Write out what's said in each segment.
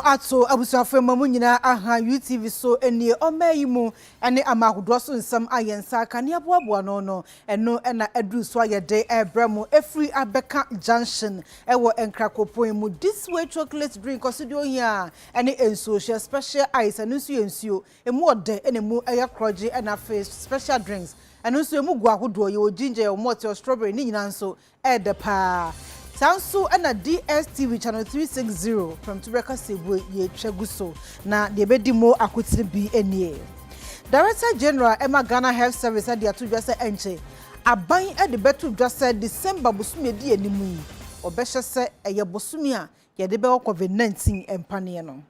ato abusuafo mamu nyina aha UTV so enie omayimu ene amahodo so nsam ayensa kane aboaboa no eno na aduru so ayede ebremu efri abeka junction ewo enkrakopo mu this way chocolate drink osidio hia ene ensuo special ice enu nsuo emu ode ene mu eya kroje ena face special drinks enu nsuo emu gu ahodo ye ginger malt strawberry ni nyina nso ede pa Sansu and a DSTV channel 360 from Tubreka Sebu ye Cheguso. Na the bedimo akuti be any. Director General Emma Ghana Health Service at the Atujasa Enche. A buying at the betu just said December Busumi di enimu. Obesha said a yabosumia ye de bell COVID-19 and paniano.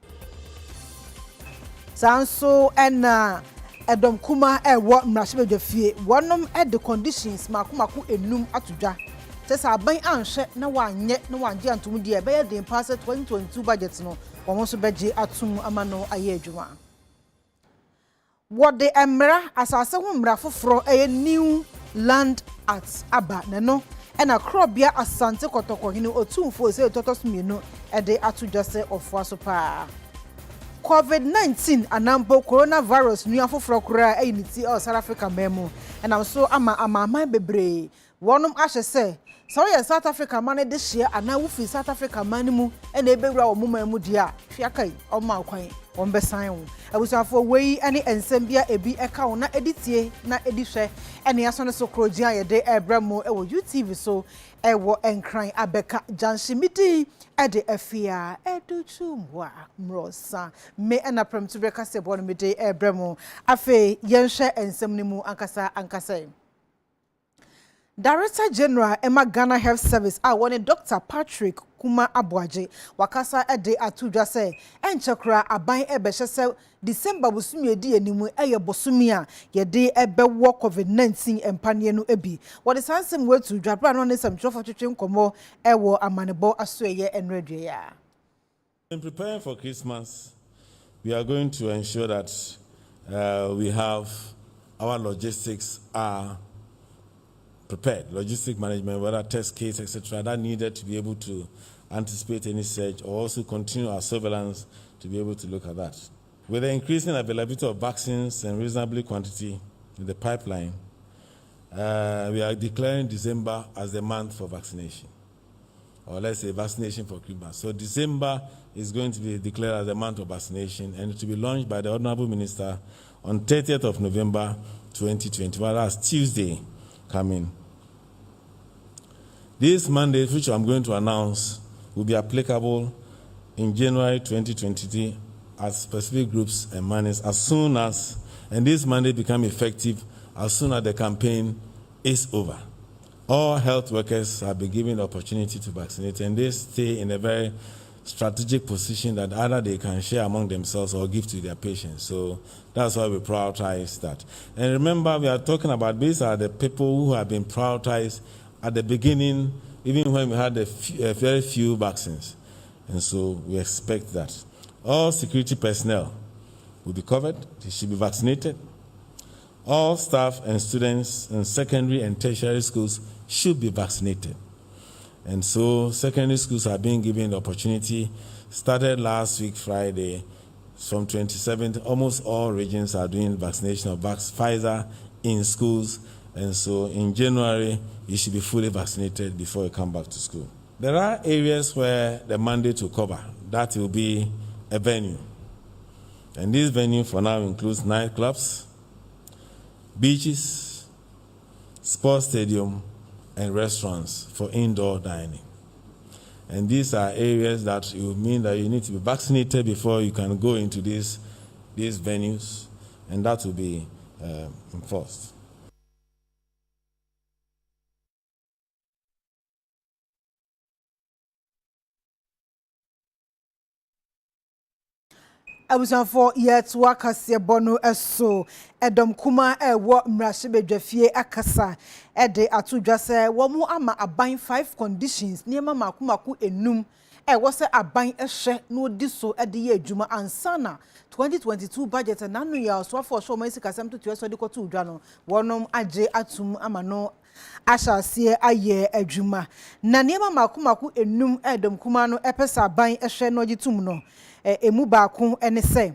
Sansu and Edom Kuma what Mrashibe de Fie. One at the conditions Makumaku enum atuja. Tesa aban anhwe na wanye na wanje antum die be yedin pass 2022 budget no wo so beje atum amano aye adwuma what the emra asase ho mra foforo new land at aba ne no e na krobia asante kotoko hini otumfo se totosmienu e de atujase ofo aso pa COVID-19 anambo coronavirus new afoforo kura e niti South Africa memo e na so ama bebre wonum ahye se so South Africa man this year and now we South Africa man mu and ebewura omuma mu dia hwiakai oma kwan ombesan wo abusafo wei ane ensembia ebi eka na editie na edihwe ene asone so krogia ye de ebramo ewo UTV so ewo enkran abeka junction Midday ede Afia Adutwumwaa Morosa me ena prem to breka se bon Midday ebramo afe yenhwe ensem ni mu ankasa Director General Emma Ghana Health Service one Dr. Patrick Kuma Abuaje wakasa ede atudwa se enchekra aban ebehye se December busumi edi enimu eye bosumi a yede ebewo COVID-19 empanie no ebi what is ansem we to dwabra no ne samtrofo twetwe nkomo ewo amanebo asoeye enredwe ya. In preparing for Christmas, we are going to ensure that we have our logistics are prepared, logistic management, whether test kits, etc., that needed to be able to anticipate any surge or also continue our surveillance to be able to look at that. With the increasing availability of vaccines and reasonably quantity in the pipeline, we are declaring December as the month for vaccination, or let's say vaccination for Christmas. So December is going to be declared as the month of vaccination and to be launched by the Honorable Minister on 30th of November 2020. Well, that's Tuesday coming. This mandate, which I'm going to announce, will be applicable in January 2023 at specific groups and manners as soon as, and this mandate become effective as soon as the campaign is over. All health workers have been given the opportunity to vaccinate, and they stay in a very strategic position that either they can share among themselves or give to their patients. So that's why we prioritize that. And remember, we are talking about these are the people who have been prioritized at the beginning, even when we had very few vaccines. And so we expect that. All security personnel will be covered. They should be vaccinated. All staff and students in secondary and tertiary schools should be vaccinated. And so secondary schools are being given the opportunity. Started last week, Friday, from 27th, almost all regions are doing vaccination of Pfizer in schools. And so in January, you should be fully vaccinated before you come back to school. There are areas where the mandate will cover. That will be a venue. And this venue for now includes nightclubs, beaches, sports stadium, and restaurants for indoor dining. And these are areas that will mean that you need to be vaccinated before you can go into these venues, and that will be enforced. Abusanfo yet wakase bono eso Edom Kuma wo mrashibe dwafie akasa ede atudwa se wo mu ama aban 5 conditions niema makumaku enum was a aban ehye no di so e de ye adwuma ansana 2022 budget na no ya so for show man sika sem to so de ko to udwa no wonom age atum ama no ahyase aye adwuma na niema makomako enum edom kuma no epesa aban ehye no gitum no emu baako ene se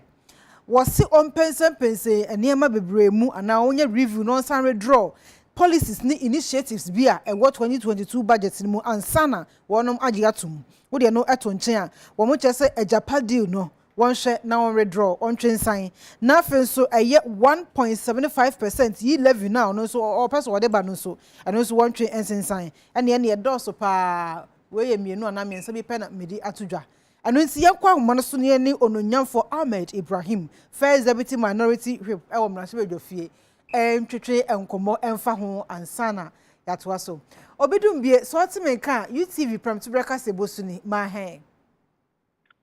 wasi pense niema bebre mu ana onye review no san redraw policies ni initiatives bia ewo 2022 budget ni mu ansana wonom age atum wo de no eto nchen a wo mo chese ejapa deal no won hwe na won redraw on twensan na afen so eye 1.75% yi levy now no so o person wo de ba no so eno so won twen ensensan ene e do so pa we ye mienu ana mensa bi pe na medi atodwa eno nsi ye kwa homo no so ne ni ononyamfo Ahmed Ibrahim first deputy minority whip e wo mrase bedofie twetwe enkomo emfa ho ansana yatoa so obedum bie so otime ka UTV pram to breakfast ebosuni ma he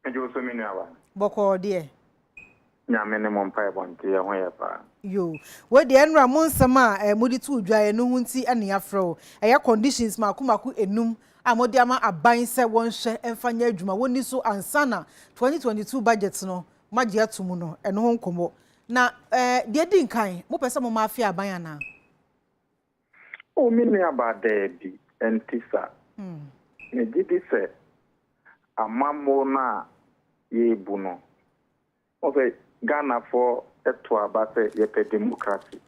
ejo so mini awa boko de nyame ne mo mpa ebonte ye ho ye pa yo we de enra mo nsama modi tu udwae no hunti ane afro eya conditions makomako enum amodi ama aban se won hye emfanya adwuma woni so ansana 2022 budget no magye atumu no eno ho nkomo na de di nkan mo pese mo Afia aban ana o mini aba de entisa ne gidi se amamo na ye buno o se Ghana for eto abase ye pe democracy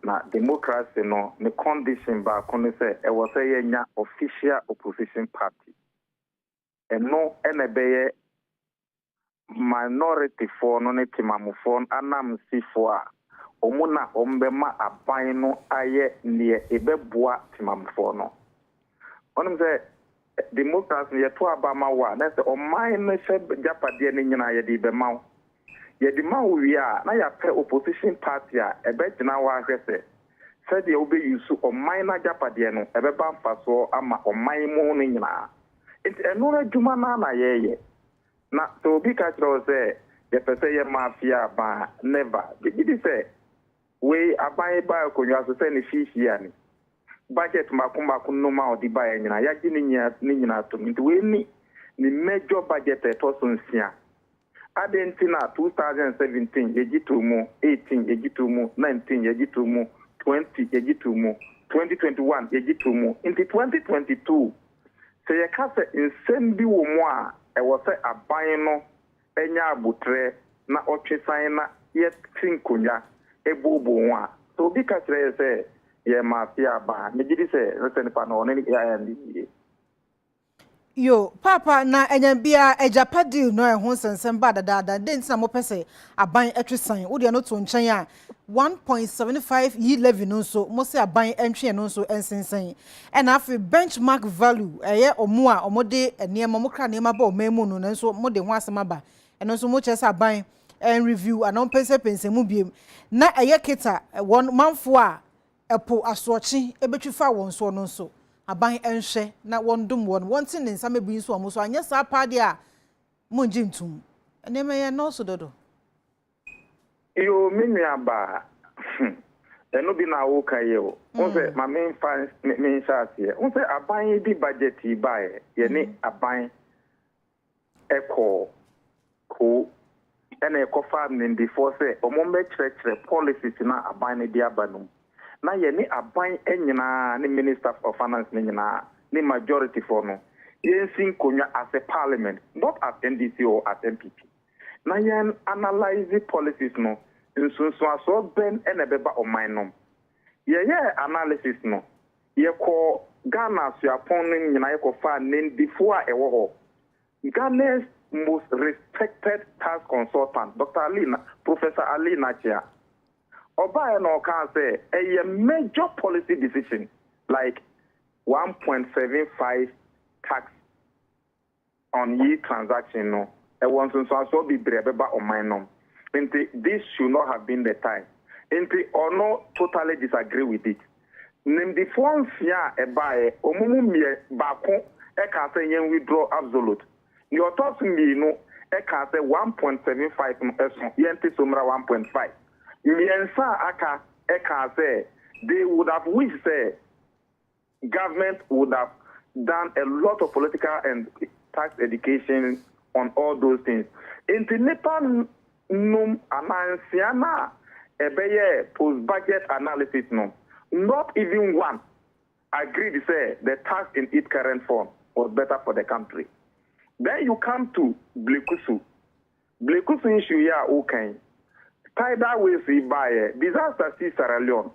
na democracy no ne condition ba kono se e wo se ye nya official opposition party eno ene beye minority for no ne timamufo anam sifo a omuna ombema aban no aye ne ebeboa timamufo no onim se democracy ye to abama wa na se oman no se japade ne nyina ye di bema ye di ma wi a na ya pe opposition party a ebe gina wa hwese se de obe yusu oman na japade no ebe ba mfaso ama oman mu no nyina enti eno na dwuma na ye na so bi ka tro se ye pese ye Afia ba never bi say we aban ba konwa so se ne fifi ani budget makumako no ma odi ba ye nyina ya gi ni nyina to nti we ni major budget to so nsia adentina 2017 yegitu mu 18 yegitu mu 19 yegitu mu 20 yegitu mu 2021 yegitu mu nti 2022 se ye ka se insembi wo mu a e wo se aban no enya abutre na otwesan na ye tinkonya ebobo wa so bi ka kire se ye Afia ba me gidi se resen pa no ne ya ndi yo papa na enyambia ejapa deal no ehun sensem ba dada den tina mo pese aban etwesan wo de no to nchen a 1.75 yi levy no so mo se aban entwe no so ensensen and afi benchmark value eye omo a omo de enema mo kra nema ba omemu no nso mo de ho asema ba eno so mo chese aban en review anon pense mu biem na eye kita won manfo a epo asochi ebetwifa won so no so aban enhwe na wondum won tin nsa mebu nso omo so anya sa pade a mo njintum enema ye no so dodo yo mini aba eno bi na wo kaye o se ma men fan men shase o se aban di budget ba ye ni aban eko ko ene eko farm before say omo me chire policies na aban di abanum na ye ni aban enyina ni minister of finance ni nyina ni majority for no yensin konya as a parliament not as NDC or as MPP na yen analyze policies no nsunsu aso ben enebeba oman ye analysis no ye ko Ghana suapon nyina ye ko fa before ewo ho Ghana's most respected tax consultant Professor Ali Nachia Oba no can say a major policy decision like 1.75 tax on ye transaction no e won so be brebeba oman this should not have been the time. Or no totally disagree with it. Name the forms ya e buy omumu mie bako e can say yen withdraw absolute. Your thoughts me no e can say 1.75 no eson yen te somra 1.5. Miensa aka e can say they would have wished say government would have done a lot of political and tax education on all those things. Into Nepal num anansiana ebeye post budget analysis no. Not even one agreed to say the tax in its current form was better for the country. Then you come to Blekusu. Blekusu issue here, okay. Tidal waves by disaster see Sierra Leone.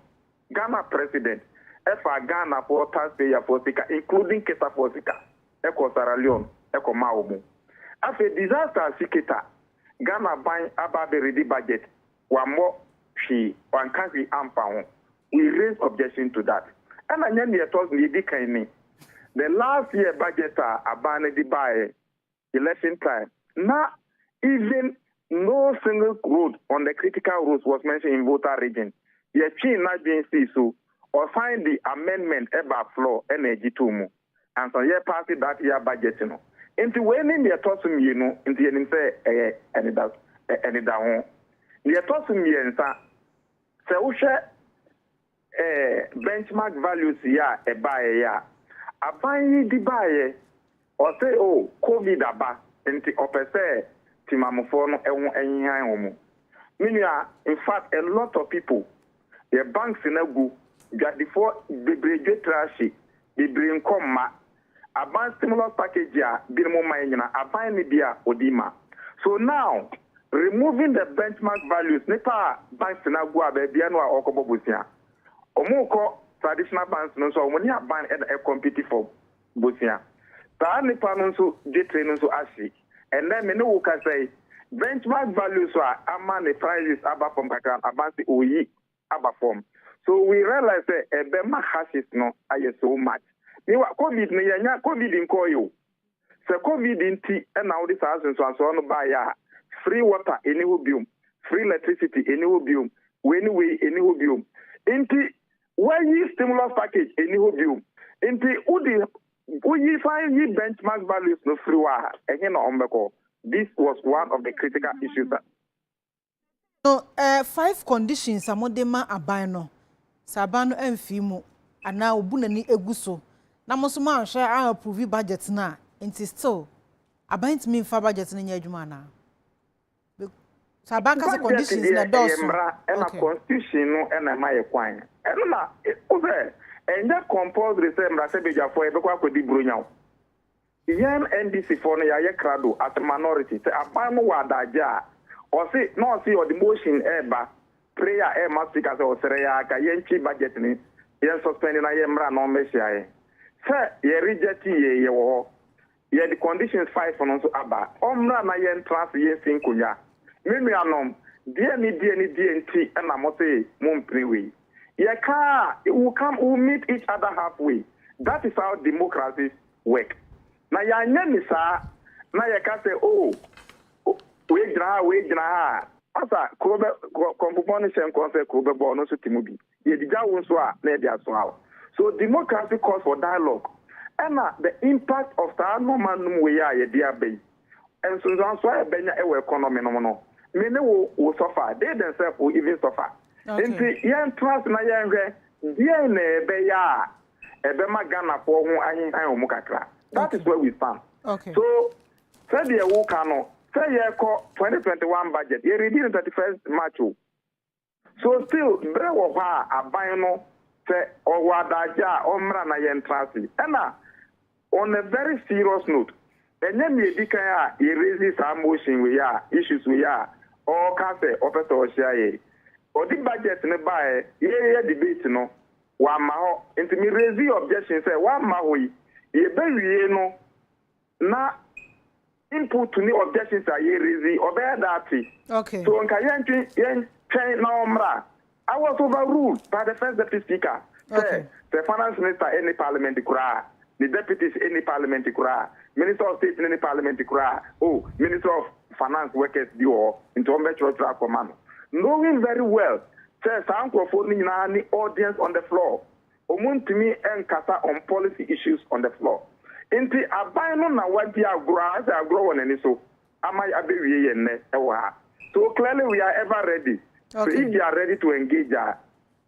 Ghana president, Ghana for taxpayer for Sika, including Keta for Sika, Eko Sierra Leone, Eko Maomu. After disaster Siketa, Ghana buying about the ready budget, one more she, one country ampound. We raise objection to that. And I never told me the last year budget are banned by election time. Now, even no single road on the critical roads was mentioned in voter region. The change not being so or find the amendment about floor energy to and so yeah party that year budget you know. Into when in the tossum you know into the say any down. The tossum you say benchmark values ya a buy ya. A buy the buy or say oh COVID aba into opese timamufono enyi meaning in fact a lot of people the banks in a go got before the bridge trashy the bring come a bank stimulus package ya minimum mine a buy media odima. So now removing the benchmark values nepa banks in a go a baby and or okobobusia. Omoko traditional banks no so when you ban a compete for Busia. Ta nipa no so jetre no so ashi. And then me no can say benchmark values are among the prices above from background about the OE above form. So we realize that a bema hashes no aye so much. You are COVID ni yanya COVID in koyo. So COVID in tea and now this house and so on by free water any biome, free electricity any biome, anyway any biome. Inti why ye stimulus package any biome. Inti udi we find ye benchmark values no free wa again on this was one of the critical issues. No, 5 conditions amodema abano. Sabano enfimu ana obunani eguso. Na mosuma share a approve budget na inti still abant me fa budget na nyadwuma na. Sabanka se conditions na doso. And a constitution no and a my kwan. And na over and that compulsory say mrasebeja for ebekwa kodi bro Yen NDC for na ya krado as a minority say abano wadaja or say no see or the motion eba prayer e must speak as o sere ya ka yen chi budget ni yen suspend na yen mra no mesia e say ye reject ye wo ye the conditions 5 for no so aba omra na yen trans yen sin kunya mimi anom die ni DNT na mo say mum prewe ye ka we meet each other halfway. That is how democracies work. Na ya nyani sa na ya ka say oh we dra asa krobe kompoponi sen konse krobe bo no so timubi ye dija won so a na dia so aw. So democracy calls for dialogue and the impact of that no man we ya ye dia be and so e benya e economy no many will suffer, they themselves will even suffer. Inti yen trust na yen hwe die na ebe ya ebe magana for hu ahin omu kakra. That is where we stand. Okay. So said ye wo kano say ye ko 2021 budget ye ready the 31st March. So still bre wo ha aban no say owadaja omra na yen trust. And on a very serious note, enye me edikan a ye raise some motion we are issues we are all can say officer or share. Or the budget ne buy ye debate no one ma ho into me raise objection say one ma ho ye be wie no na input to the objections are ye raise or be that. Okay. So nka yen train na omra I was overruled by the first deputy speaker. Okay. The finance minister any parliament kura, the deputies any parliament kura, minister of state any parliament kura, oh minister of finance workers do into church command. Knowing very well, says Uncle any audience on the floor. Omuntimi and kasa on policy issues on the floor. Inti abino na wadi agro as I grow on any so. Amai abewi yenne ewa. So clearly we are ever ready. Okay. So if you are ready to engage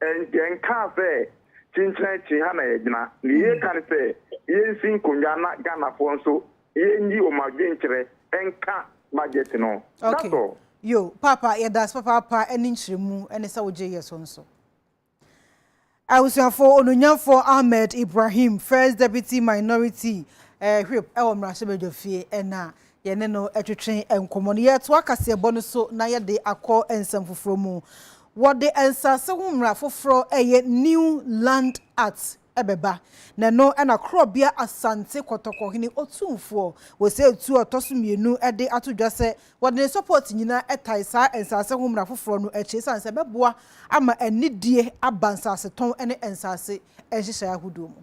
and can say chinchina chihana ejina, ye can say yen sin kunyana Ghana fonso yenyi o madwenkyere enka budget no. Okay. That's all. Yo, Papa, yeah, that's Papa, and inchrimu, and it's our JS also. I was for Onunyafo Ahmed Ibrahim, First Deputy Minority Whip, Rashabedofi, and na Yeneno Etritrain and Commonia to Akasia Bonuso, Naya de Akko and Sanfufromo. What the answer, Sawumra for a new land arts. Ebeba na no na krobia asante kotoko hini otumfo we say tu otosumienu ede atodwa se wode support nyina etaisa ensase homra foforo no echi sanse beboa ama anidie abansase ton ene ensase ehihye ahudo mu.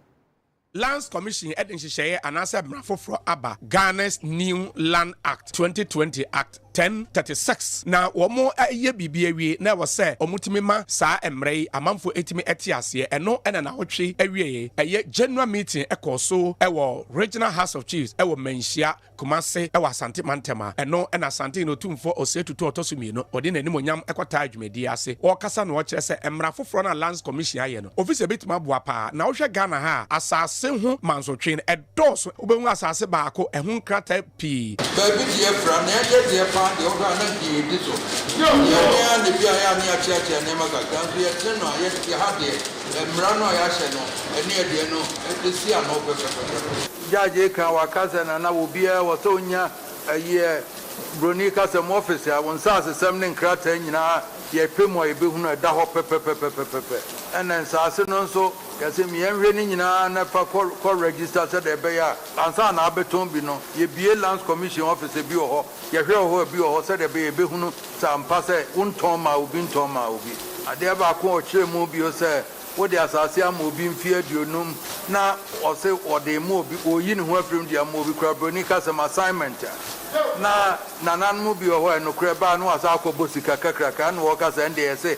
Lands Commission Edinshire and answer Brafofro Abba, Ghana's New Land Act 2020 Act 1036. Now, one more a year BBA never say, Omutimima, Sa Emre, a month for 80 etiasia, and no and an outry a year general meeting echo so, our regional House of Chiefs, our Menshia, Kumase, our Santi Mantema, and no and a Santino Tumfo or say to Totosumino, or din any monyam equatage mediase, or Cassan watches a Emrafofrona Lands Commission, office a bit mabwapa, now Ghana ha, assassin manso train a dos, Ubenga Sase Bako, and Hunkrata P. Baby, dear friend, dear fan, the organic this one. Yeah, the Piania Church and Nemaga, we are Tenor, yes, you have it, and Mrano Yashano, and near the no, and the sea no perfect. Jajeka, our cousin, and I will be a Watonia a year. Bronica, some officer, one says something cratten, ye primo a bihuna, daho pepe. And then Sasson also, Casimir raining in a call register said a bear, and San Abetombino, ye be a Lands Commission officer, Bio, ye hear who Bio said a bihunu, some passe, untoma, ubin toma, ubi. I never call Chemobio, say, what the Assasia moving feared you know, now or say, or they move, or you know, from the movie Cronica, some assignment. Na nanan mu bi o no kreba no asako bosika kakraka na workers and they say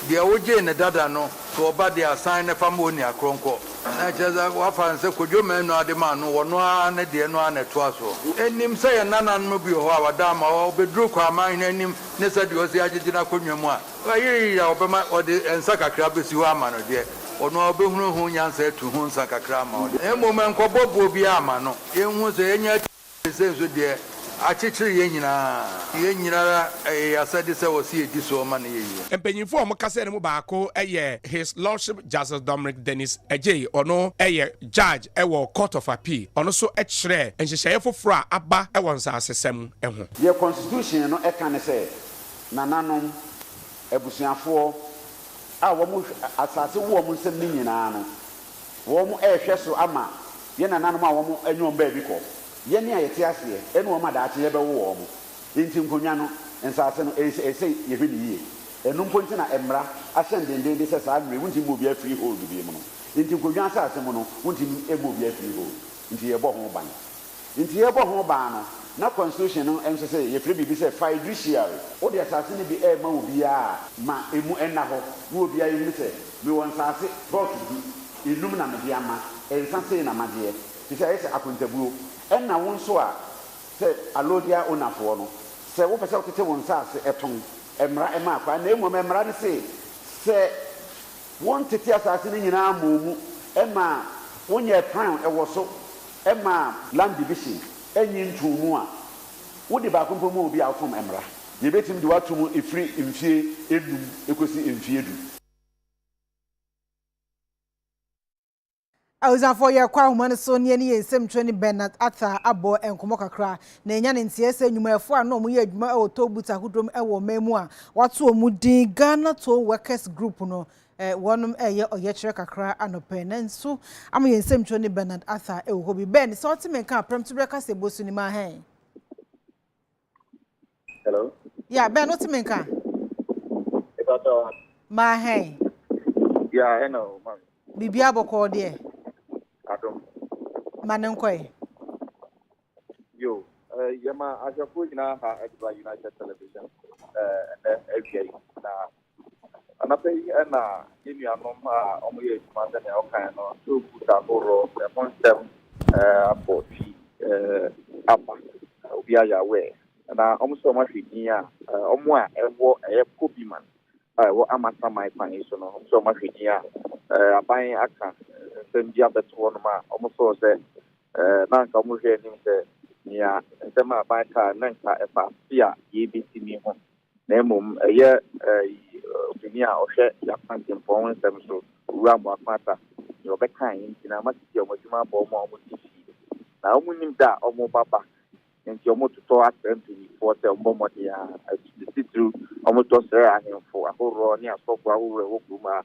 the oje ne dada no to oba dey assign na family akronko na cheza wa fanse kodwo man no ade man no wono na de no na to aso enim say nanan mu bi o awada ma o bedru kwa man enim ne say de o se agegina konwa mu a ayi ya obema o de ensa kakra besi wa ma no de ono obehunu hu nyansa tu hu nsa kakra ma o de emomen kobobo bi ama no enhu se enya se so de achichiri yenyina asade se wosi edi so ma na yeyi empenyinfo mo kase ne mo baako his lordship Justice Dominic Dennis Ejay ono judge ewo court of appeal ono so ekire enhyehyeye foforo aba ewo nsasesem eho ye constitution no eka ne se nananom ebusuafo a wo mu asase wo mu nsem ni nyina no wo mu ehwe so ama ye nananom a wo mu anyom ba bi ko ye ne ayete ase ene wo ma da ache ye be wo mo nti nkonwa no nsase no ese ye hwe ni ye enu mponti na emra ahye ndende se sa mre wunti mo bia freehold bi mo no nti nkonwa asase mo no wunti emo bia freehold nti ye bo ho ban nti ye bo ho ban no na constitution no enso se ye free bi se fiduciary o de asase ne bi ma obi a ma emu enna ho wo obi a yimi se mi won sase bot bi enum na me dia ma ensase na made ti se ese akontabuo enna won so a se alodia onafo no se wo pese otete won sase eton emra ema akwa na emu emra ne se won tete asase ne nyina amomu ema wonye plan ewo so ema land division enyi ntumu a wodi ba kompo mu obi afom emra ye betim de watum efri mfie edum ekosi mfie du Awuzafo ye kwa humane so ne ye nsem twani Bernard Ata abo enkomo kakra na enya ne ntiese nwumafo a no mo ye adwuma e otobuta hudrom e wo memu a wato omu din Ghana to Workers Group no wonum eye oyekire kakra anope nanso am ye nsem twani Bernard Ata e wo bi ben so otimen kan prem to breka se bosu ni ma hen. Hello. Yeah, Ben otimen kan. Ma hen. Yeah, I know, man. Bibia boko de. Adam. Manenkoi. Yo, yama ajafu ina ha Edinburgh United Television. Afia na anape na yenu anom ha omoye tumanda ne okan no so buta boro e monstem apoti apa obi aya we na omso ma hwini a omo a ewo kobiman wo amasa mai pan so no omso ma hwini a aban aka sembia beto no ma omso se na nka mo hwe nim se ya nsɛm a banka na nka ɛfa Afia yɛbɛtumi ho na mmom ɛyɛ ɔtumi a ɔhwɛ yɛakwantempɔn nsɛm so owura mmoakwata deɛ ɔbɛka yɛ nti na amasisi ɔmo adwuma abɔ ɔmo a ɔmo di fie na ɔmo nim da a ɔmo baba nti ɔmo totɔ asrɛ mpanyinfoɔ sɛ ɔmo mmɔden a asititiri ɔmo tɔ srɛ ahemfo ahoroɔ ne asɔfo ahoroɔ ɛwɔ kurom a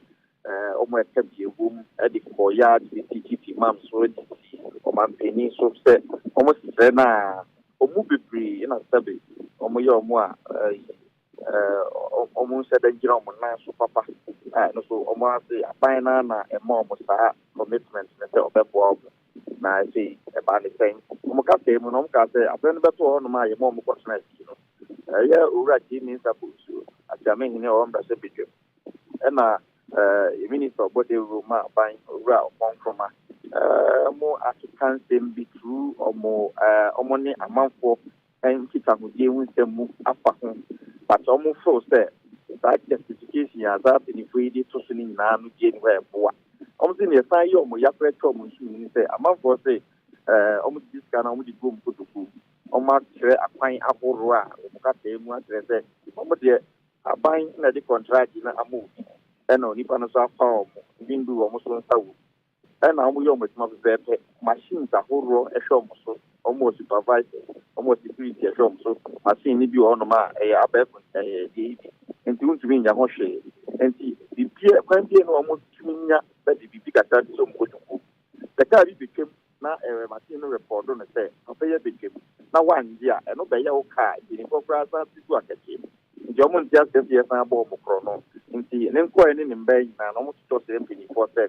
ɔmo ɛka bie wom ɛde kɔɔyɛ adwene mam so adidi ɔmampanin so sɛ ɔmo srɛ no a ɔmo bebree na sɛbe ɔmo yɛ ɔmo a ɔmo nhyɛ da gyina ɔmo nan so papa ɛno so ɔmo ase aban no na ɛma ɔmo saa commitment ne sɛ ɔbɛboa ɔmo na ɛsɛ ɛbaa ne sɛn ɔmo ka sɛ mu na ɔmo ka sɛ abɛn no bɛtɔ hɔnom a yɛma ɔmo kɔtena akyi no ɛyɛ owura gyimi nsapo nsuo atiamehene a ɔwɔ mmarahyɛ badwam ɛna minister ɔbɔde roma aban owura ɔpɔnkroma mo akeka nsɛm bi turu ɔmo ne amanfoɔ nkitahodie ho nsɛm mu afa ho but ɔmo feel sɛ saa justification a saa mpanyinfoɔ yi de to so no nyinaa no die ne hɔ ɛboa ɔmo sɛ ne yɛsan yɛ ɔmo yafrɛ twɛ ɔmo nsu mu sɛ amanfoɔ sɛ ɔmo de sika na ɔmo de gu ɔmo kotoku ɔmo akyerɛ akwan ahoroɔ a ɔmo kasa mu akyerɛ sɛ ɔmo deɛ aban na de contract na ama obi ɛna onipa no so afa ɔmo ebi ndu ɔmo so nsa wɔ ɛna ɔmo yɛ ɔmo adwuma pɛpɛɛpɛ machines ahoroɔ ɛhwɛ ɔmo so ɔmo wɔ supervisor ɔmo wɔ security ɛhwɛ ɔmo so machine ni bi wɔ hɔnom a ɛyɛ abɛɛfo deɛ yi bi nti wontumi nya ho hwee nti bibia kwan bie no ɔmo tumi nya sɛde bibi kakra de sɛ ɔmo kotoku sɛkaa bi betwam na machine no report no sɛ ɔfɛ yɛ betwam na wangye a ɛno bɛyɛ wo kaa gyinifo koraa san ti gu akɛkyɛ mu nti ɔmo nti asɛ sɛ yɛsan abɔ ɔmo korɔ no nti ne nkɔɛ ne ne mbaa nyinaa na ɔmo totɔ sɛ mpanyinfoɔ sɛ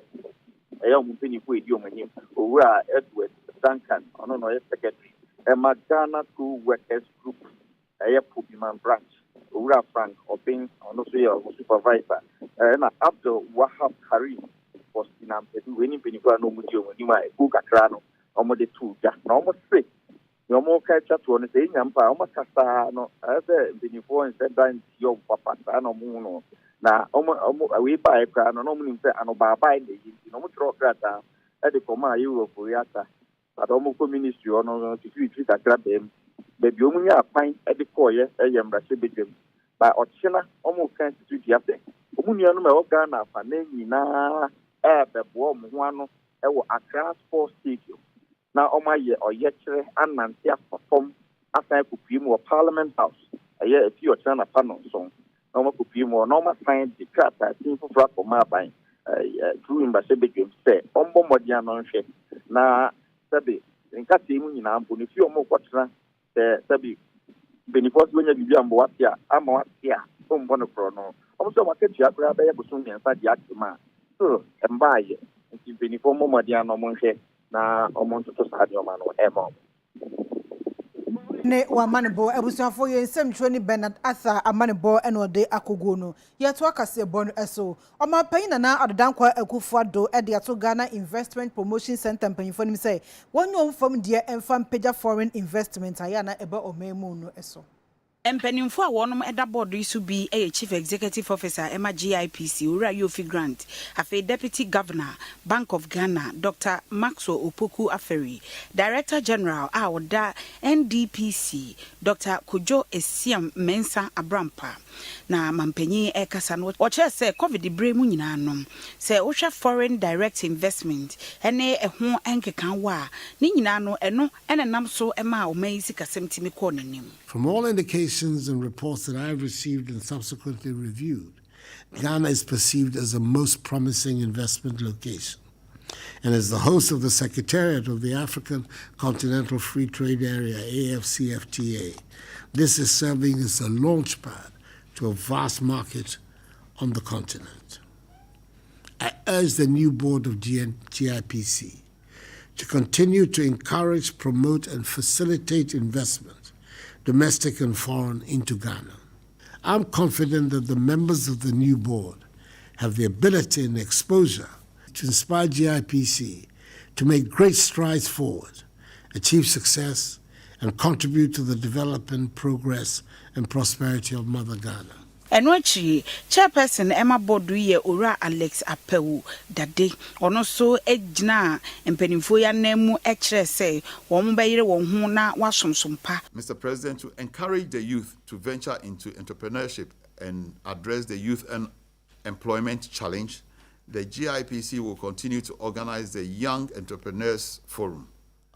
ɛyɛ ɔmo mpanyinfoɔ edi ɔmo anim owura Edward Duncan ɔno na ɔyɛ secretary ɛma Ghana School Workers Group ɛyɛ Pobiman branch owura Frank Obin ɔno so yɛ ɔmo supervisor ɛna Abdul Wahab Karim was inampɛdu wɛni mpanyinfoɔ a na ɔmo di ɔmo anim a egu kakra no ɔmo de to gya na ɔmo se na ɔmo ka atwa toɔ no sɛ ɛnya mpa a ɔmo kasa no ɛyɛ sɛ mpanyinfoɔ nsɛ da nti ɔmo papa saa na ɔmo no na ɔmo awei baeɛ koraa no na ɔmo nim sɛ anobaabae na ɛyi nti na ɔmo twerɛ krataa ɛde kɔma a Europe yi ata ade ɔmo kɔ ministry hɔ no fifiri kakra bɛm baabi ɔmo nya akwan ɛde kɔɔyɛ ɛyɛ mmarahyɛ badwam ba ɔkyena ɔmo ka institute asɛ ɔmo nuanom a ɛwɔ Ghana afa na nyinaa ɛɛbɛboa ɔmo ho ano ɛwɔ Accra Sports Stadium na ɔmo ayɛ ɔyɛkyerɛ anante afa fam asan akɔpue mu wɔ Parliament House ɛyɛ efi ɔkyena na pa no nson na ɔmo akɔpue mu na ɔmo asan de krataa tin foforɔ akɔma aban turu mmarahyɛ badwam sɛ ɔmbɔ mmɔden ano nhwɛ na sɛbi nkata mu nyinaa mpo ne fi ɔmo kɔtena sɛbi mpanyinfoɔ so wɔnya biribi a mbɔ wate a ama wate a ɔmbɔ no korɔ no ɔmo sɛ ɔmo akatua koraa bɛyɛ bosom mmiɛnsa de ate mu a so mbaayɛ nti mpanyinfoɔ mmɔ mmɔden ano ɔmo nhwɛ na ɔmo ntoto saa nneɛma no ɛma ɔmo ne wamanebo abusuafo ye nsɛmtwo ni Bernard Arthur amanebo ɛna ɔde akogo no yɛto akase bɔ no ɛso ɔma panyin na adodankwa akufuado ɛde ato Ghana Investment Promotion Center panyinfo nim sɛ wɔnyɛ ɔmfam deɛ ɛmfa mpagya foreign investment ayɛ na ɛba ɔmamu no ɛso Empenimfo a wɔnom ɛda board yi so bi ɛyɛ Chief Executive Officer Emma GIPC Ura Yofi Grant afei Deputy Governor Bank of Ghana Dr. Maxwell Opoku Aferi Director General a wɔda NDPC Dr. Kojo Esiam Mensa Abrampa na mampanyi ɛkasa no wɔkyerɛ sɛ COVID bre mu nyinaa nom sɛ wohwɛ foreign direct investment ɛne ɛho ɛnkeka wa ne nyinaa no ɛno ɛna nam so ɛma ɔman yi sikasɛm timi kɔ n'anim. From all indications and reports that I have received and subsequently reviewed, Ghana is perceived as the most promising investment location. And as the host of the Secretariat of the African Continental Free Trade Area, AFCFTA, this is serving as a launch pad to a vast market on the continent. I urge the new board of GIPC to continue to encourage, promote, and facilitate investment, domestic and foreign, into Ghana. I'm confident that the members of the new board have the ability and exposure to inspire GIPC to make great strides forward, achieve success, and contribute to the development, progress, and prosperity of Mother Ghana. eno achi chairperson Emma Bodu ye ora Alex Apewu dade ono so ejina empanimfo ya nemu ekire se won bayire won hu na wasomsompa. Mr. President, to encourage the youth to venture into entrepreneurship and address the youth and employment challenge, the GIPC will continue to organize the Young Entrepreneurs Forum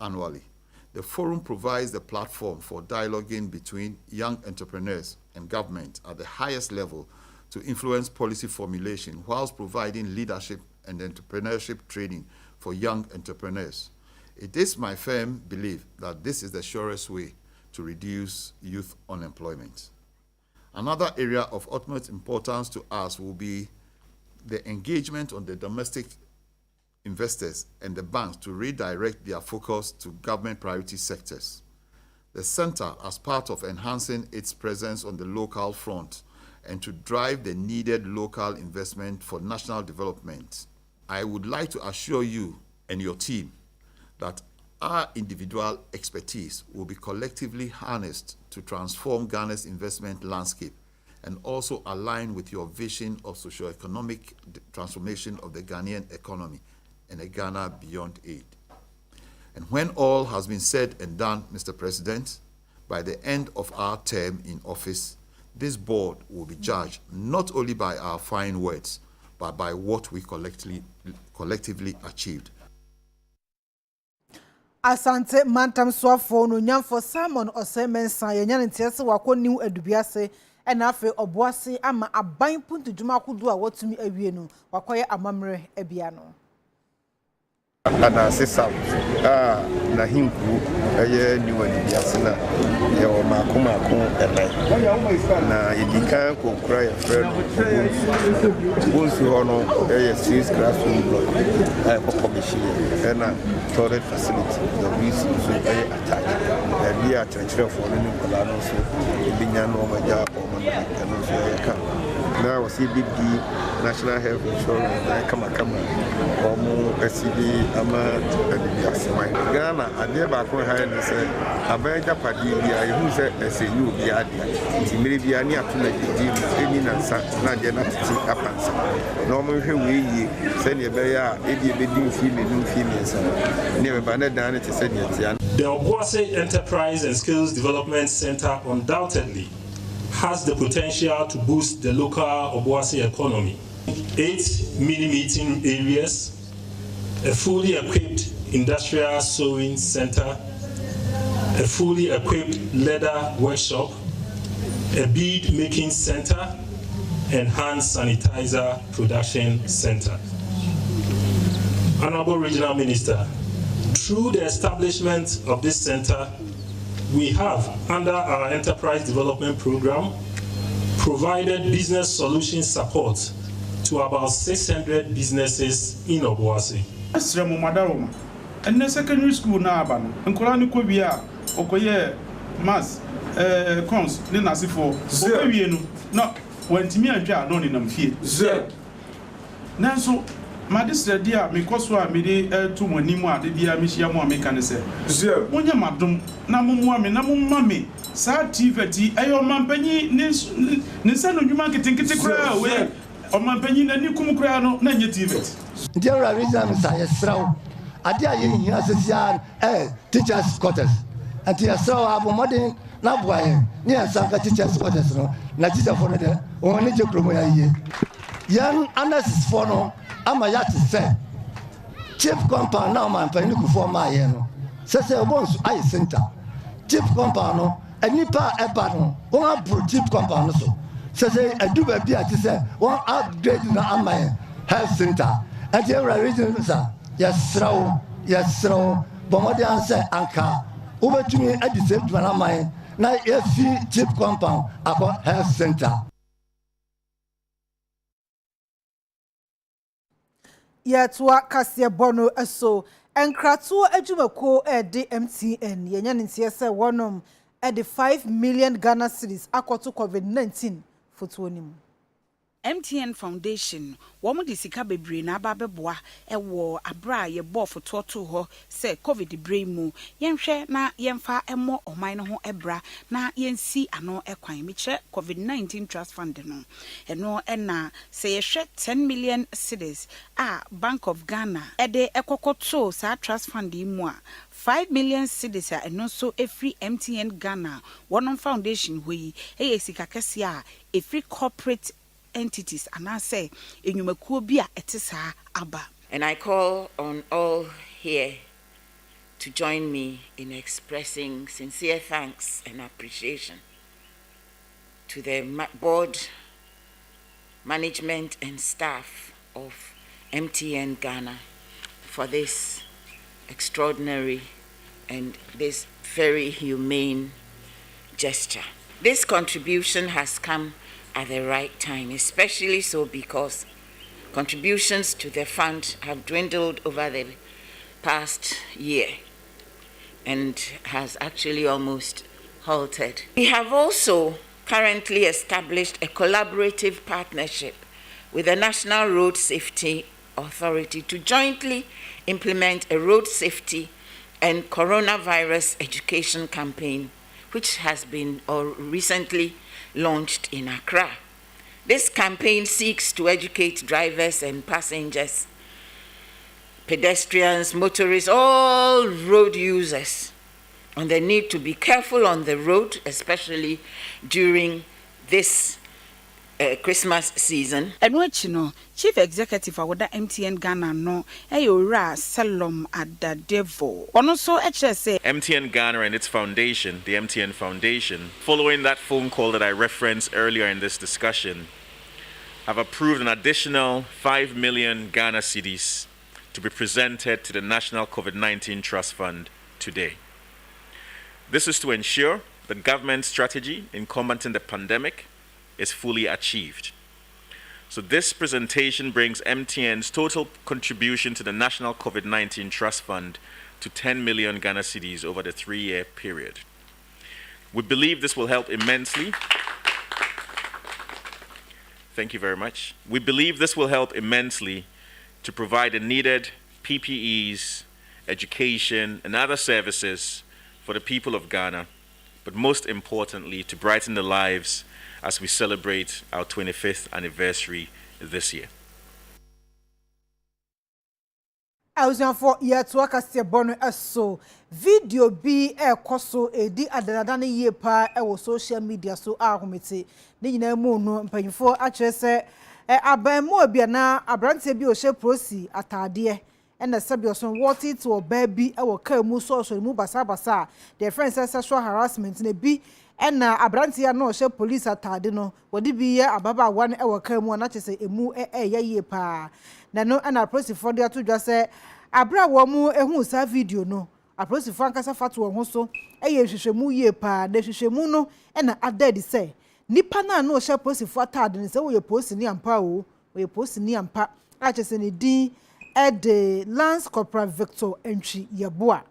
annually. The forum provides the platform for dialoguing between young entrepreneurs and government at the highest level to influence policy formulation whilst providing leadership and entrepreneurship training for young entrepreneurs. It is my firm belief that this is the surest way to reduce youth unemployment. Another area of utmost importance to us will be the engagement on the domestic investors and the banks to redirect their focus to government priority sectors. The center, as part of enhancing its presence on the local front and to drive the needed local investment for national development, I would like to assure you and your team that our individual expertise will be collectively harnessed to transform Ghana's investment landscape and also align with your vision of socio-economic transformation of the Ghanaian economy and a Ghana beyond aid. And when all has been said and done, Mr. President, by the end of our term in office, this board will be judged not only by our fine words, but by what we collectively achieved. Asante mantam swafo no nyamfo Simon Osemensa yenyan ntiase wakoniu adubiase ena afi oboase ama aban puntu dwuma kodo a watumi awie no wakoye amamre abia no ana sesa na hinku eye ni wani biasina ye o makomako ele na yedika ko kura ya friend bonsu hono eye six classroom block ko commission na toilet facility the we so eye attack e bia trenchre for no kola no so binya no maja o mo no so eye ka na wasi bibdi national health insurance na kama omo SCB ama adibiasman Ghana ade ba ko ha ne se abaja padi bia ehu se SNU bia ade timire bia ni atuna gidi eni na nsa na de na titi apansa na omo hwe weyi se ne be ya edi ebedi fi me nsa ne be ba na dan ne te se ne tia. The Obuasi Enterprise and Skills Development Center undoubtedly has the potential to boost the local Obuasi economy. 8 mini meeting areas, a fully equipped industrial sewing center, a fully equipped leather workshop, a bead making center, and hand sanitizer production center. Honorable Regional Minister, through the establishment of this center, we have, under our enterprise development program, provided business solution support to about 600 businesses in Obuasi. Asremu madaroma. And secondary school na abano. Nkola ni ko bia okoye mass cons ni nasifo. Okowie no na wantimi antwa no ni namfie. Nanso madisre dia mikoso a mede to monimu a de dia mehia mo ameka ne se. Wonya madom na momua me na momma me sa tiveti ayo mampanyi ne sanu dwuma ketenkete kura we o mampanyi na ni kum kura no na nye tiveti. Dear Regional Minister, yes, Adia yin associate teachers quarters. And the Asra have modern Naboy, near Sanka teachers quarters, na teacher for the only Jokromoya. Young Annas for no, Amayat say. Chief compound now, my penny for my yen. Says a once I center. Chief compound, a nipa a pattern, one pro chief compound so. Says a do a beer to say, one upgrade in the health center. And the region, sir, yes, so, but what they answer, Anka, over to me at the same time, of mine, now FC Chief Compound, about health center. Yatwa Kasia Bono so and Kratu Ejumako at DMTN, Yanyan in CSA Wanum at the 5 million Ghana cedis aqua to COVID-19 for 20. MTN Foundation wɔn de sika bebree na aba bɛboa ɛwɔ abra ye bɔ foto to hɔ sɛ COVID brain mu yɛnhwɛ na yɛmfa ɛmɔ ɔman no ho ɛbra na yɛnsi ano ɛkwan mekyerɛ COVID-19 Trust Fund no ɛno ɛna sɛ yɛhwɛ 10 million cedis a Bank of Ghana ɛde ɛkɔkɔto saa Trust Fund yi mu a 5 million cedis a ɛno nso ɛfiri MTN Ghana wɔn foundation hɔ yi ɛyɛ sika kɛse a ɛfiri corporate entities anase enyumakuo bi a etisa aba. And I call on all here to join me in expressing sincere thanks and appreciation to the board, management and staff of MTN Ghana for this extraordinary and this very humane gesture. This contribution has come at the right time, especially so because contributions to the fund have dwindled over the past year and has actually almost halted. We have also currently established a collaborative partnership with the National Road Safety Authority to jointly implement a road safety and coronavirus education campaign, which has been recently launched in Accra. This campaign seeks to educate drivers and passengers, pedestrians, motorists, all road users on the need to be careful on the road, especially during this Christmas season. Enwechino Chief Executive Awoda MTN Ghana no Eyora Salom Adadevo. Ono so say MTN Ghana and its foundation, the MTN Foundation, following that phone call that I referenced earlier in this discussion, have approved an additional 5 million Ghana cedis to be presented to the National COVID-19 Trust Fund today. This is to ensure the government's strategy in combating the pandemic is fully achieved. So this presentation brings MTN's total contribution to the National COVID-19 Trust Fund to 10 million Ghana cedis over the 3-year period. We believe this will help immensely. Thank you very much. We believe this will help immensely to provide the needed PPEs, education, and other services for the people of Ghana, but most importantly, to brighten the lives as we celebrate our 25th anniversary this year. I was on for year to work as a bono so video be a coso a di adanadana ye pa e social media so ahomete ni nyina mu no mpanyfo akere se aban mu obia na abrante bi o hye prosi atade na sabi oson woti to oba bi e wo ka mu so mu basa the friends sexual harassment na bi na abrante ya no hye police atade no wodi bi ye ababa wan e wo ka mu na chese emu ye pa na no na prosifo de atodwa se abra wo mu ehun sa video no aprosifo ankasa fato wo ho so ye hwehwemu ye pa na hwehwemu no na adadi se nipa na no hye prosifo atade ne se wo ye post ni ampa o wo ye post ni ampa a chese ne din de Lance Corporal Victor Entry Yeboa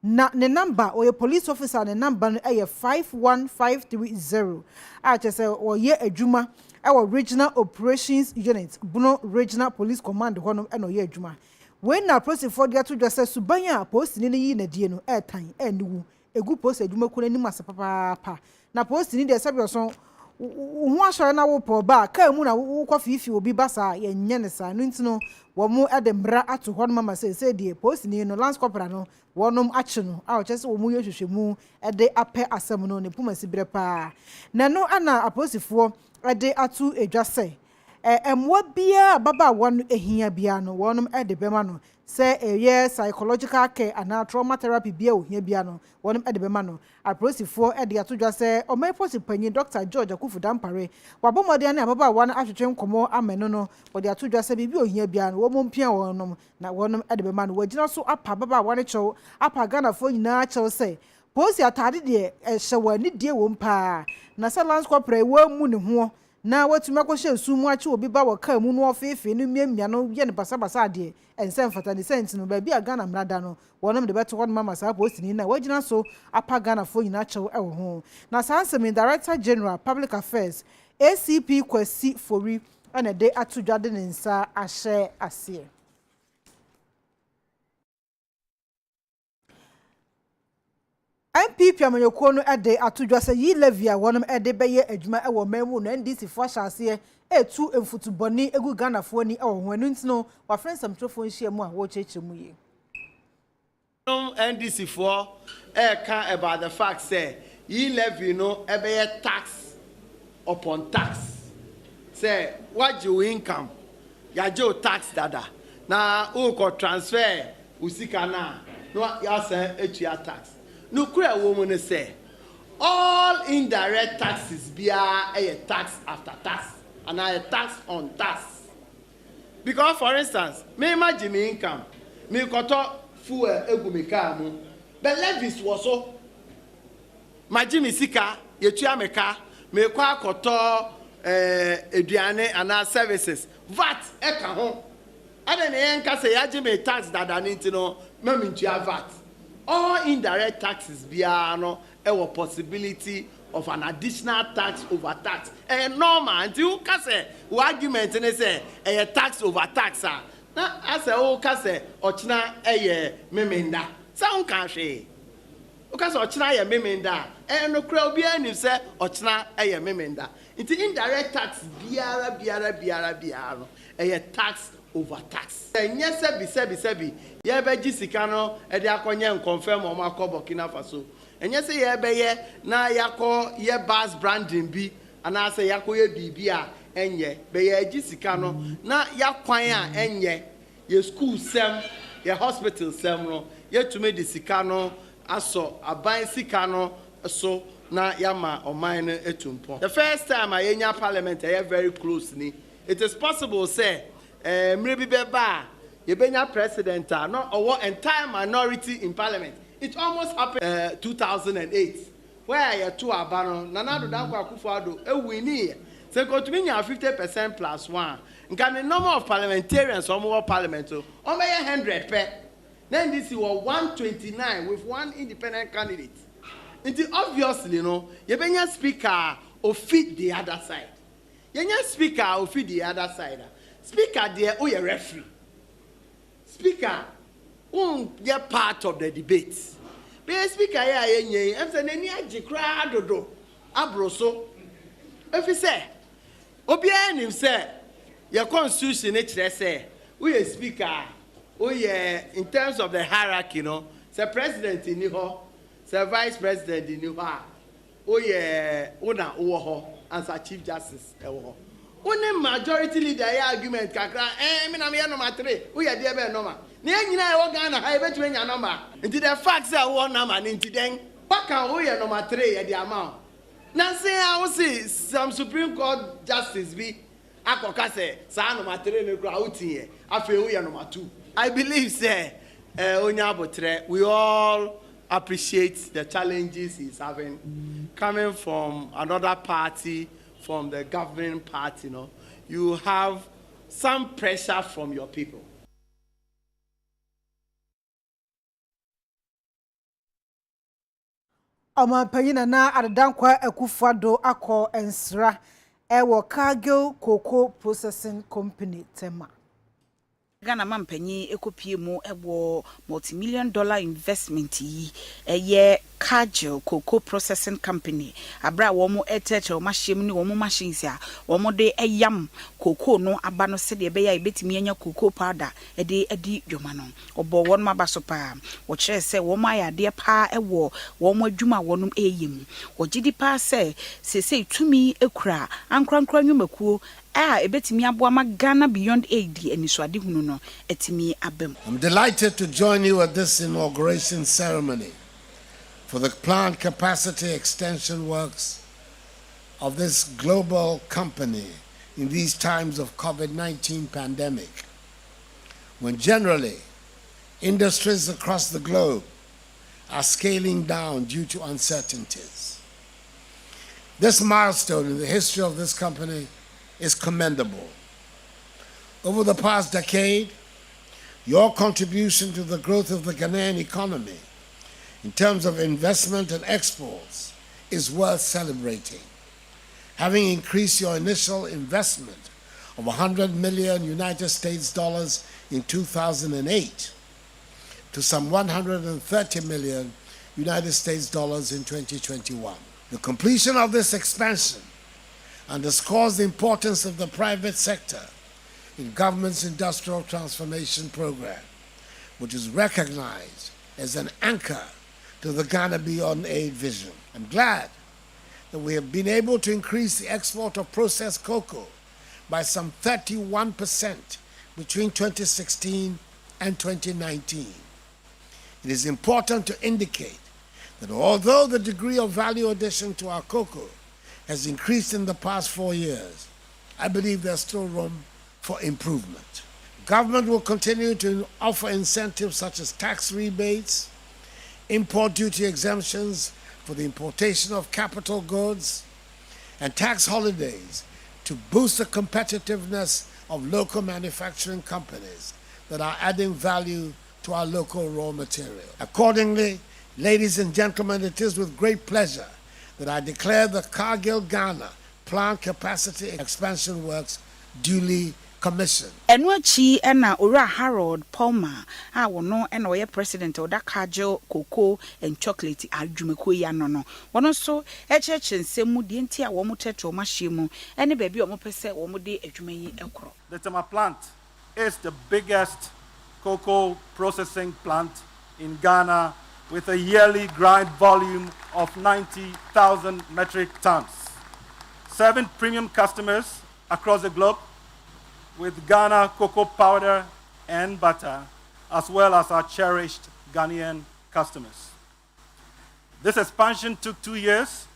na ne number wo ye police officer ne number no 51530 a chese wo ye adwuma our regional operations unit Buno regional police command honom eno ye adwuma when na process for dia to just subanya post ni yi na die no tan enu egu post adwuma ku ni masa papa na post ni de sabi oson hu asore na wo po ba ka mu na wo kwa fifi obi basa ye nye ne sa no ntino wo mu ede mbra ato honom mama se die post ni no Lance Corporal no wonom ache no a o chese wo mu ye hwehwemu ede ape asem no ne puma sibire pa na no ana aposifo ade atu edwase emwa bia baba won ehia bia no wonum ede bema no se ye psychological care and trauma therapy bia ohia bia no wonum ede bema no aposifo ede atu dwase o mai posi panyi Dr. George Akufu Dampare wabomode na baba won ahwetwe nkomo ameno no wode atu dwase bia ohia bia no wo mompia wonum na wonum ede bema no wagina so apa baba won chew apa Ghana fo nyina chew se posi atade de hyewa ni die wo mpa na se Lance Corporal wo mu ne ho na watuma ko hye sumu achi obi ba waka mu no ofefe no miamia no ye ne basabasa de ensem fatani sent no ba bia Ghana mrada no wonum de beto won mama sa post ni na wagina so apa Ghana fo nyina chew ho na sansem Director General Public Affairs ACP Kwesi Fori ana de atudwade ne nsa ahye ase. MPP amanyoko no ede atudwa se yi levy a wonom ede beye adwuma e wo mamu no NDC fo ahyase etu emfutuboni egu Ghana fo ni e wo ho anu ntino wa friends amtrofo nhia mu a wo cheche mu yi. NDC for about the fact say ye levy no ebe tax upon tax. Say what your income, ya jo tax dada. Na uko transfer usika na no ya say etua tax. No kura woman say all indirect taxes be a tax after tax and a tax on tax. Because for instance, me imagine me income, me koto fuel egu me car mu, but levies was so. Majimi sika yetua me car, me kwa koto eduane and services. VAT eka ho. Ade ne enka say yaji me tax dada ninti no, me mintua VAT. All indirect taxes biya no a possibility of an additional tax over tax. Normal until you can say argument and say a tax over tax. Na as a whole case ochina memenda. Sound can say. Because ochina memenda. No crowd be any say ochina memenda. It's indirect tax biara a tax over tax. Yes, sebi. Ye be jisika no e de akonye confirm o ma ko Burkina Faso. Enye se ye be ye na yakọ ye bas branding bi ana se yakọ ye bibi a enye be ye jisika no na yakwan a enye ye school sem ye hospital sem no ye tumi de sika no aso aban sika no so na yama oman no etumpo. The first time I enya parliament I very close ni. It is possible say mrebi beba Yebenya president no or entire minority in parliament. It almost happened 2008 where you two abano Nana Dankwa Akufo-Addo ewini say continue 50% plus 1. Nkan the number of parliamentarians or more parliament o 100 per. Then this was 129 with one independent candidate. It obviously no yebenya speaker or fit the other side. Yenya speaker or fit the other side. Speaker there o ye referee. Speaker won't get part of the debate. But speaker here, I'm saying any ajikra dodo abroso. If you say, Obian him say, your constitution nature say, we a speaker, we in terms of the hierarchy, say president in Niho, say vice president in Niho, we una uho, and say chief justice ewo. One majority leader argument kakra me na me number 3 we are there be number na nyina e wo Ghana ha e betu nya number until the fact say wo number until then what can we number 3 ya the amount na say I will see some Supreme Court justice be akoka say sa number 3 no kra utinye afi we number 2. I believe say onya abotre we all appreciate the challenges he's having coming from another party, from the governing party, you have some pressure from your people. Payina na Adutwumwaa Akufo-Addo akọ ensra ewo Cargill Cocoa Processing Company tema. Ghana mampanyi ekopie mu ewo multi-million-dollar investment yi eye Cargill Cocoa Processing Company abra wo mo etete o mahyem ni wo mo machines a wo mo de eyam cocoa no aba no se de be ya ebetimi anya cocoa powder edi dwoma no obo won ma baso pa wo kire se wo ma ya de pa ewo wo mo adwuma wonum eyim wo gidi pa se sese tumi ekura ankrankra nwumakuo ebetimi aboama Ghana beyond aid enisuade hunu no etimi abem. I'm delighted to join you at this inauguration ceremony for the plant capacity extension works of this global company in these times of COVID-19 pandemic, when generally industries across the globe are scaling down due to uncertainties. This milestone in the history of this company is commendable. Over the past decade, your contribution to the growth of the Ghanaian economy in terms of investment and exports is worth celebrating. Having increased your initial investment of 100 million United States dollars in 2008 to some 130 million United States dollars in 2021. The completion of this expansion underscores the importance of the private sector in government's industrial transformation program, which is recognized as an anchor to the Ghana Beyond Aid vision. I'm glad that we have been able to increase the export of processed cocoa by some 31% between 2016 and 2019. It is important to indicate that although the degree of value addition to our cocoa has increased in the past 4 years, I believe there's still room for improvement. Government will continue to offer incentives such as tax rebates, import duty exemptions for the importation of capital goods, and tax holidays to boost the competitiveness of local manufacturing companies that are adding value to our local raw material. Accordingly, ladies and gentlemen, it is with great pleasure that I declare the Cargill Ghana plant capacity expansion works duly commission. Enwachi ena Ora Harold Palmer wono ena oye president oda Cargill cocoa and chocolate adwumako ya no wono so echeche nsemu de nti a wo moteto mahyiemu ene ba bi o mo pese wo mo de adwumayi ekro. The Tema plant is the biggest cocoa processing plant in Ghana with a yearly grind volume of 90,000 metric tons, serving premium customers across the globe with Ghana cocoa powder and butter, as well as our cherished Ghanaian customers. This expansion took 2 years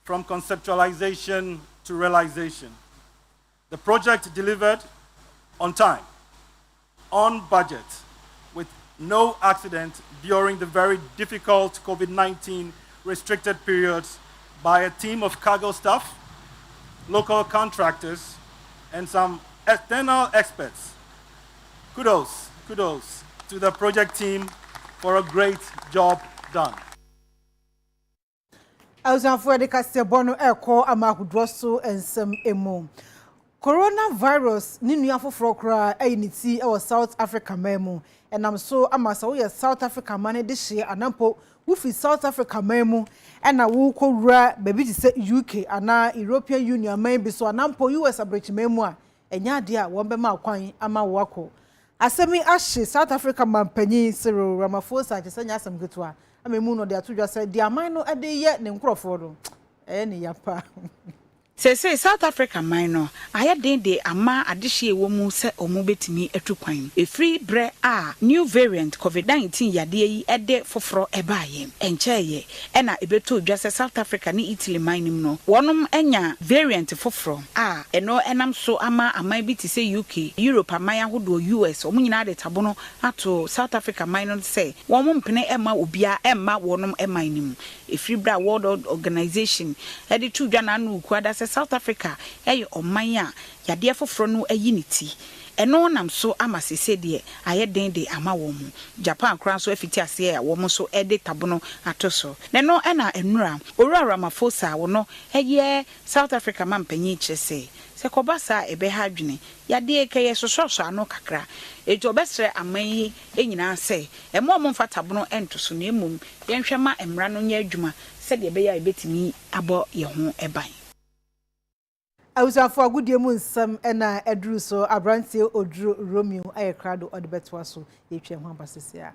from conceptualization to realization. The project delivered on time, on budget, with no accident during the very difficult COVID-19 restricted periods by a team of cargo staff, local contractors, and some external experts. Kudos to the project team for a great job done. Awusanfo de Kasebono eko amahudroso ensem emu. Coronavirus ni nua foforo kra ayiniti e South Africa memu. Enam so amasa wo South Africa man de hye anampo wo fi South Africa memu ena wo kowura bebi ti se UK ana European Union man bi so anampo US abrechi memu a enya de a wo be ma kwan ama wo akọ. Asemi ahye South Africa man panyin Cyril Ramaphosa chesanya asem geto a amemu no de atodwa se de aman no ade ye ne nkrofo do ne yapa. Say South Africa minor aya den de ama adehye wo mu se omu betimi atukwan efri bre a new variant COVID-19 yade yi ede foforo ebaye encheye ena ebeto dwa se South Africa ni Italy minim no wonom enya variant foforo a eno enam so ama aman bi ti se UK Europe aman ahodo US omu nyina de tabono ato South Africa minor say won mpene ema obia ema wonom emanim efri bre World Organization ede tu dwa na anu kwada South Africa omanya yade foforo no ayiniti eno nam so amasese de ayeden de ama wo mu Japan kran so afiti ase a wo mu so ede tabono atoso neno ena enura Ora Ramaphosa wo no South Africa mampanyi chese se kobasa ebe ha dwene yade keye sososo ano kakra ejo besre amanyi enyina se emo mo mfa tabono entoso na emum yenhwema emra no nya adwuma se de ebe ya ebetimi abo ye ho eban. Awusanfo agudie mu nsam ena edru so abrantie odru Romeo ayekrado odebetwa so yetwe ho abasese a